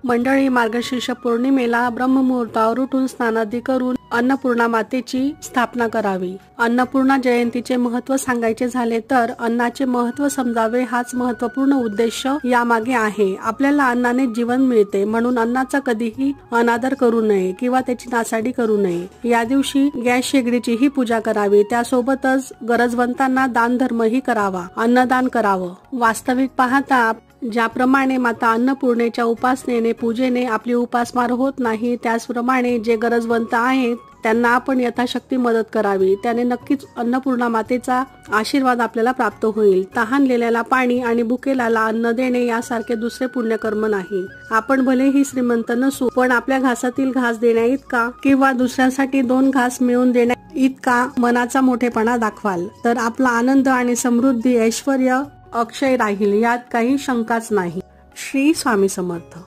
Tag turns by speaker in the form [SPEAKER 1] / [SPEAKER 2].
[SPEAKER 1] मंडळी, मार्गशीर्ष पौर्णिमेला ब्रह्ममुहूर्तावर उठून स्नानादी करून अन्नपूर्णा मातेची स्थापना करावी। अन्नपूर्णा जयंतीचे महत्त्व सांगायचे झाले तर अन्नाचे महत्त्व समजावे हाच महत्त्वपूर्ण उद्देश यामागे आहे। आपल्याला अन्नाने जीवन मिळते म्हणून अन्नाचा कधीही अनादर करू नये किंवा त्याची नासाडी करू नये। या दिवशी गॅस शेगडीचीही पूजा करावी, त्यासोबतच गरजवंतांना दान धर्मही करावा, अन्नदान करावं। वास्तविक पाहता ज्याप्रमाणे माता अन्नपूर्णेच्या उपासनेने पूजेने आपली उपासमार होत नाही, त्याचप्रमाणे जे गरजवंत आहेत त्यांना आपण यथाशक्ती मदत करावी। त्याने नक्कीच अन्नपूर्णा मातेचा आशीर्वाद आपल्याला प्राप्त होईल। तहानलेल्याला पाणी आणि भुकेल्याला अन्न देणे यासारखे दुसरे पुण्यकर्म नाही। आपण भलेही श्रीमंत नसू पण आपल्या घासातील घास देण्या इतका किंवा दुसऱ्यासाठी 2 घास मिळवून देण्या इतका मनाचा मोठेपणा दाखवाल तर आपला आनंद आणि समृद्धी, ऐश्वर्य अक्षय राहील, यात काही शंकाच नाही। श्री स्वामी समर्थ।